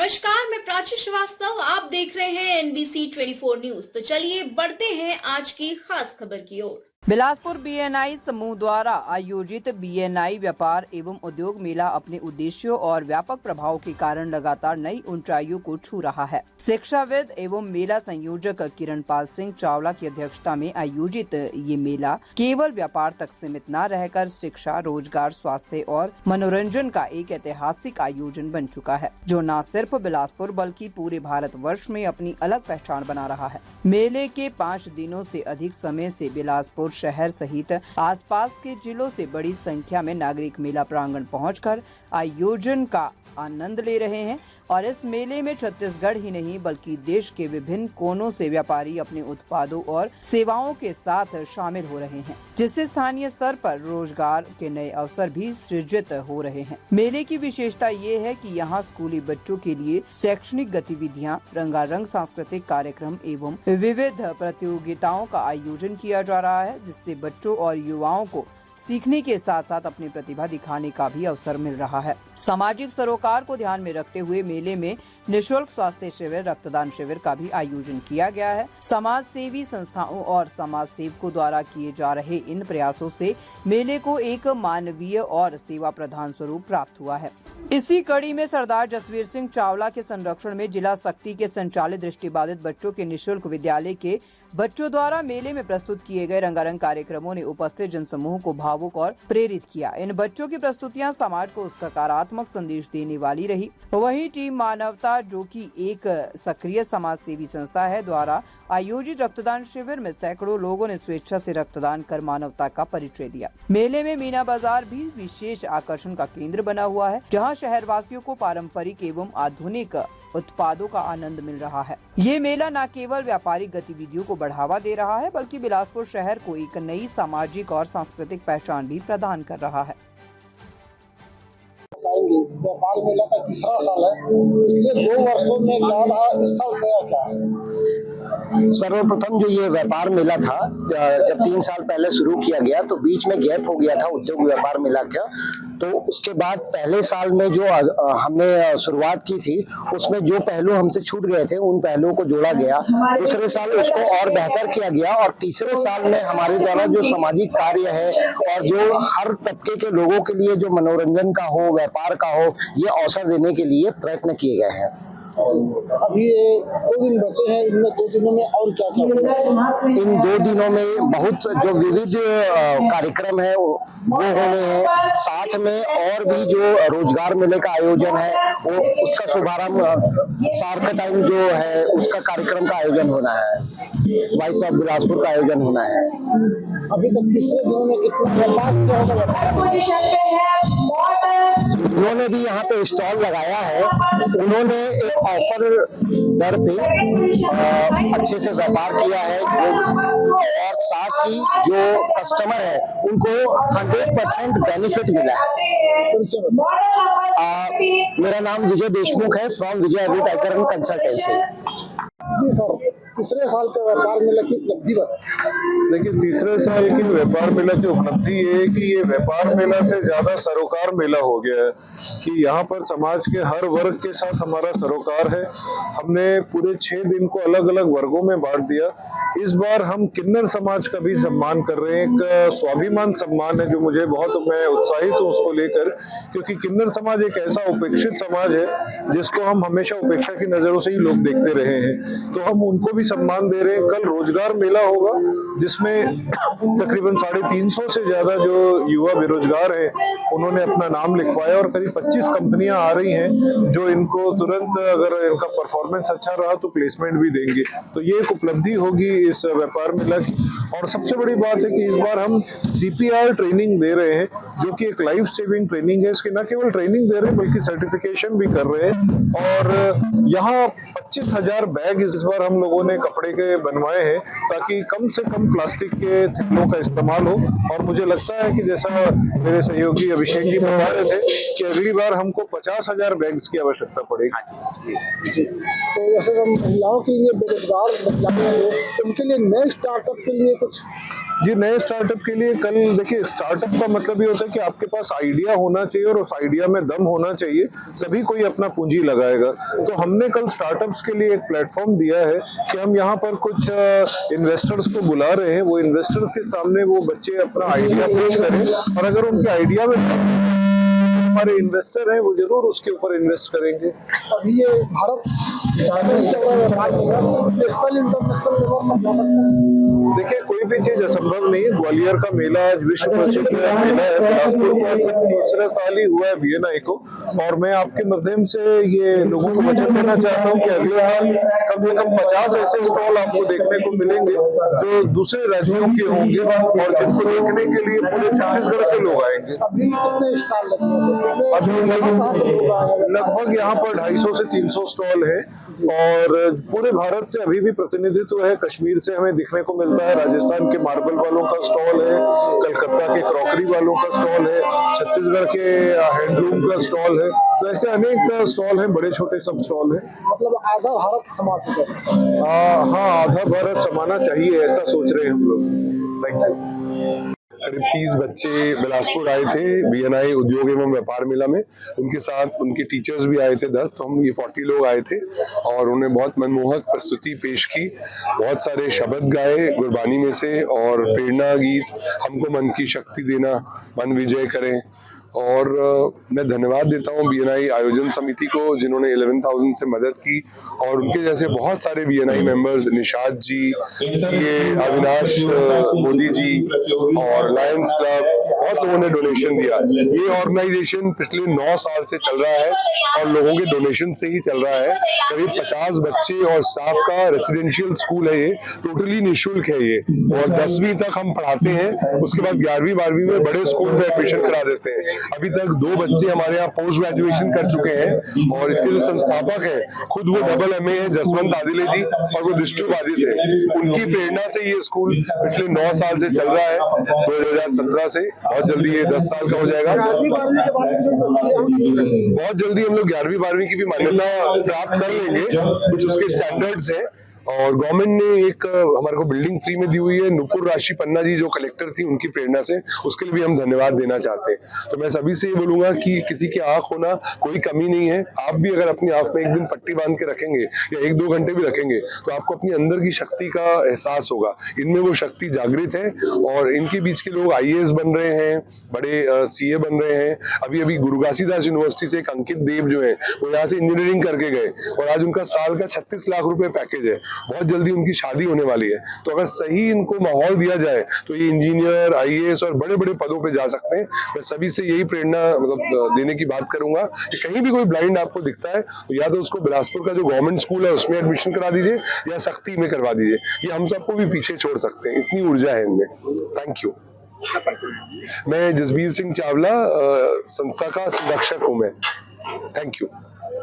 नमस्कार, मैं प्राची श्रीवास्तव। आप देख रहे हैं NBC 24 न्यूज। तो चलिए बढ़ते हैं आज की खास खबर की ओर। बिलासपुर BNI समूह द्वारा आयोजित BNI व्यापार एवं उद्योग मेला अपने उद्देश्यों और व्यापक प्रभाव के कारण लगातार नई ऊंचाइयों को छू रहा है। शिक्षाविद एवं मेला संयोजक किरणपाल सिंह चावला की अध्यक्षता में आयोजित ये मेला केवल व्यापार तक सीमित न रहकर शिक्षा, रोजगार, स्वास्थ्य और मनोरंजन का एक ऐतिहासिक आयोजन बन चुका है, जो न सिर्फ बिलासपुर बल्कि पूरे भारतवर्ष में अपनी अलग पहचान बना रहा है। मेले के 5 दिनों से अधिक समय से बिलासपुर शहर सहित आसपास के जिलों से बड़ी संख्या में नागरिक मेला प्रांगण पहुंचकर आयोजन का आनंद ले रहे हैं और इस मेले में छत्तीसगढ़ ही नहीं बल्कि देश के विभिन्न कोनों से व्यापारी अपने उत्पादों और सेवाओं के साथ शामिल हो रहे हैं, जिससे स्थानीय स्तर पर रोजगार के नए अवसर भी सृजित हो रहे हैं। मेले की विशेषता ये है कि यहाँ स्कूली बच्चों के लिए शैक्षणिक गतिविधियाँ, रंगारंग सांस्कृतिक कार्यक्रम एवं विविध प्रतियोगिताओं का आयोजन किया जा रहा है, जिससे बच्चों और युवाओं को सीखने के साथ साथ अपनी प्रतिभा दिखाने का भी अवसर मिल रहा है। सामाजिक सरोकार को ध्यान में रखते हुए मेले में निःशुल्क स्वास्थ्य शिविर, रक्तदान शिविर का भी आयोजन किया गया है। समाज सेवी संस्थाओं और समाज सेवकों द्वारा किए जा रहे इन प्रयासों से मेले को एक मानवीय और सेवा प्रधान स्वरूप प्राप्त हुआ है। इसी कड़ी में सरदार जसवीर सिंह चावला के संरक्षण में जिला शक्ति के संचालित दृष्टिबाधित बच्चों के निःशुल्क विद्यालय के बच्चों द्वारा मेले में प्रस्तुत किए गए रंगारंग कार्यक्रमों ने उपस्थित जनसमूह को भावुक और प्रेरित किया। इन बच्चों की प्रस्तुतियां समाज को सकारात्मक संदेश देने वाली रही। वहीं टीम मानवता, जो कि एक सक्रिय समाज सेवी संस्था है, द्वारा आयोजित रक्तदान शिविर में सैकड़ों लोगों ने स्वेच्छा से रक्तदान कर मानवता का परिचय दिया। मेले में मीना बाजार भी विशेष आकर्षण का केंद्र बना हुआ है, जहाँ शहरवासियों को पारंपरिक एवं आधुनिक उत्पादों का आनंद मिल रहा है। ये मेला न केवल व्यापारिक गतिविधियों को बढ़ावा दे रहा है, बल्कि बिलासपुर शहर को एक नई सामाजिक और सांस्कृतिक पहचान भी प्रदान कर रहा है। व्यापार मेला का तीसरा साल है। पिछले 2 वर्षों में क्या रहा, इस साल नया क्या है? सर्वप्रथम जो ये व्यापार मेला था, जब 3 साल पहले शुरू किया गया तो बीच में गैप हो गया था उद्योग व्यापार मेला का। तो उसके बाद पहले साल में जो हमने शुरुआत की थी, उसमें जो पहलू हमसे छूट गए थे उन पहलुओं को जोड़ा गया। दूसरे साल उसको और बेहतर किया गया और तीसरे साल में हमारे द्वारा जो सामाजिक कार्य है और जो हर तबके के लोगों के लिए जो मनोरंजन का हो, व्यापार का हो, ये अवसर देने के लिए प्रयत्न किए गए हैं। अभी ये 2 दिन बचे हैं, इनमें 2 दिनों में और क्या क्या होगा? इन 2 दिनों में बहुत जो विविध कार्यक्रम है वो होने हैं। साथ में और भी जो रोजगार मेले का आयोजन है वो उसका शुभारंभ सार्क टाइम जो है उसका कार्यक्रम का आयोजन होना है। वाइस ऑफ बिलासपुर का आयोजन होना है। अभी तक तीसरे दिनों में कितना व्यापार किया होगा? उन्होंने भी यहाँ पे स्टॉल लगाया है। उन्होंने एक ऑफर दर पे अच्छे से व्यापार किया है और साथ ही जो कस्टमर है उनको 100% बेनिफिट मिला है। मेरा नाम विजय देशमुख है, from Vijay advertiser and consultancy. जी सर, तीसरे साल के व्यापार मेला की उपलब्धि बताएं। देखिए, तीसरे साल की व्यापार मेला की उपलब्धि ये है कि ये व्यापार मेला से ज्यादा सरोकार मेला हो गया है कि यहाँ पर समाज के हर वर्ग के साथ हमारा सरोकार है। हमने पूरे 6 दिन को अलग अलग वर्गों में बांट दिया। इस बार हम किन्नर समाज का भी सम्मान कर रहे हैं। एक स्वाभिमान सम्मान है जो मुझे बहुत, मैं उत्साहित हूँ उसको लेकर, क्योंकि किन्नर समाज एक ऐसा उपेक्षित समाज है जिसको हम हमेशा उपेक्षा की नजरों से ही लोग देखते रहे हैं, तो हम उनको भी सम्मान दे रहे हैं। कल रोजगार मेला होगा जिसमें तकरीबन 350 से ज्यादा जो युवा बेरोजगार हैं उन्होंने अपना नाम लिखवाया और करीब 25 कंपनियां आ रही हैं जो इनको तुरंत, अगर इनका परफॉर्मेंस अच्छा रहा तो प्लेसमेंट भी देंगे। तो ये एक उपलब्धि होगी इस व्यापार मेला की। और सबसे बड़ी बात है कि इस बार हम CPR ट्रेनिंग दे रहे हैं, जो कि एक लाइफ सेविंग ट्रेनिंग है। इसकी न केवल ट्रेनिंग दे रहे हैं बल्कि सर्टिफिकेशन भी कर रहे हैं। और यहाँ 25,000 बैग इस बार हम लोगों ने कपड़े के बनवाए हैं ताकि कम से कम प्लास्टिक के थैलों का इस्तेमाल हो। और मुझे लगता है कि जैसा मेरे सहयोगी अभिषेक जी बता रहे थे कि अगली बार हमको 50,000 बैग्स की आवश्यकता पड़ेगी। तो जैसे हम महिलाओं की ये बेरोजगार महिलाएं हैं, तो उनके लिए नए स्टार्टअप के लिए कुछ? जी, नए स्टार्टअप के लिए कल देखिए, स्टार्टअप का मतलब ये होता है कि आपके पास आइडिया होना चाहिए और उस आइडिया में दम होना चाहिए, तभी कोई अपना पूंजी लगाएगा। तो हमने कल स्टार्टअप्स के लिए एक प्लेटफॉर्म दिया है कि हम यहाँ पर कुछ इन्वेस्टर्स को बुला रहे हैं। वो इन्वेस्टर्स के सामने वो बच्चे अपना आइडिया पेश करें और अगर उनके आइडिया में हमारे इन्वेस्टर हैं वो जरूर उसके ऊपर इन्वेस्ट करेंगे। अभी ये भारत देखिए, कोई भी चीज असंभव नहीं है। ग्वालियर का मेला आज विश्व प्रसिद्ध मेला है। बिलासपुर को आज तीसरा साल ही हुआ है BNI को, और मैं आपके माध्यम से ये लोगों को वचन देना चाहता हूँ कि अगले साल कम से कम 50 ऐसे स्टॉल आपको देखने को मिलेंगे जो दूसरे राज्यों के होंगे और जिनको देखने के लिए पूरे छत्तीसगढ़ से लोग आएंगे। अभी कितने स्टॉल लगे हैं? अभी लगभग यहाँ पर 250 से 300 स्टॉल है और पूरे भारत से अभी भी प्रतिनिधित्व है। कश्मीर से हमें दिखने को मिलता है, राजस्थान के मार्बल वालों का स्टॉल है, कलकत्ता के क्रॉकरी वालों का स्टॉल है, छत्तीसगढ़ के हैंडलूम का स्टॉल है। तो ऐसे अनेक स्टॉल हैं, बड़े छोटे सब स्टॉल हैं। मतलब आधा भारत समा चुका है। हाँ, आधा भारत समाना चाहिए, ऐसा सोच रहे हैं हम लोग। करीब 30 बच्चे बिलासपुर आए थे BNI उद्योग एवं व्यापार मेला में। उनके साथ उनके टीचर्स भी आए थे 10, तो हम ये 40 लोग आए थे और उन्हें बहुत मनमोहक प्रस्तुति पेश की। बहुत सारे शब्द गाए गुरबानी में से और प्रेरणा गीत, हमको मन की शक्ति देना, मन विजय करें। और मैं धन्यवाद देता हूँ BNI आयोजन समिति को जिन्होंने 11,000 से मदद की, और उनके जैसे बहुत सारे BNI members, Nishad ji, CA Avinash Modi ji और लायंस क्लब, बहुत लोगों ने डोनेशन दिया। ये ऑर्गेनाइजेशन पिछले 9 साल से चल रहा है और लोगों के डोनेशन से ही चल रहा है। करीब 50 बच्चे और स्टाफ का रेसिडेंशियल स्कूल है ये, टोटली निःशुल्क है ये, और 10वीं तक हम पढ़ाते हैं। उसके बाद 11वीं 12वीं में बड़े स्कूल में एडमिशन करा देते हैं। अभी तक 2 बच्चे हमारे यहाँ पोस्ट ग्रेजुएशन कर चुके हैं और इसके जो संस्थापक है खुद वो डबल MA है, जसवंत आदिले जी, और वो डिस्ट्रिक्ट आदित्य है। उनकी प्रेरणा से ये स्कूल पिछले 9 साल से चल रहा है, 2017 से। बहुत जल्दी ये 10 साल का हो जाएगा। बहुत जल्दी हम लोग 11वीं 12वीं की भी मान्यता प्राप्त कर लेंगे। कुछ उसके स्टैंडर्ड्स हैं और गवर्नमेंट ने एक हमारे को बिल्डिंग फ्री में दी हुई है। नुपुर राशि पन्ना जी जो कलेक्टर थी, उनकी प्रेरणा से, उसके लिए भी हम धन्यवाद देना चाहते हैं। तो मैं सभी से ये बोलूंगा कि किसी की आंख होना कोई कमी नहीं है। आप भी अगर अपनी आंख में एक दिन पट्टी बांध के रखेंगे या 1-2 घंटे भी रखेंगे तो आपको अपनी अंदर की शक्ति का एहसास होगा। इनमें वो शक्ति जागृत है और इनके बीच के लोग IAS बन रहे हैं, बड़े CA बन रहे हैं। अभी गुरु घासीदास यूनिवर्सिटी से एक अंकित देव जो है वो यहाँ से इंजीनियरिंग करके गए और आज उनका साल का 36 लाख रुपए पैकेज है। बहुत जल्दी उनकी शादी होने वाली है। तो अगर सही इनको माहौल दिया जाए तो ये इंजीनियर, IAS और बड़े बड़े पदों पे जा सकते हैं। मैं सभी से यही प्रेरणा देने की बात करूंगा कि कहीं भी कोई ब्लाइंड आपको दिखता है तो या तो उसको बिलासपुर का जो गवर्नमेंट स्कूल है उसमें एडमिशन करा दीजिए या सख्ती में करवा दीजिए। ये हम सबको भी पीछे छोड़ सकते हैं, इतनी ऊर्जा है इनमें। Thank you. मैं जसबीर सिंह चावला, संस्था का संरक्षक हूँ मैं। Thank you.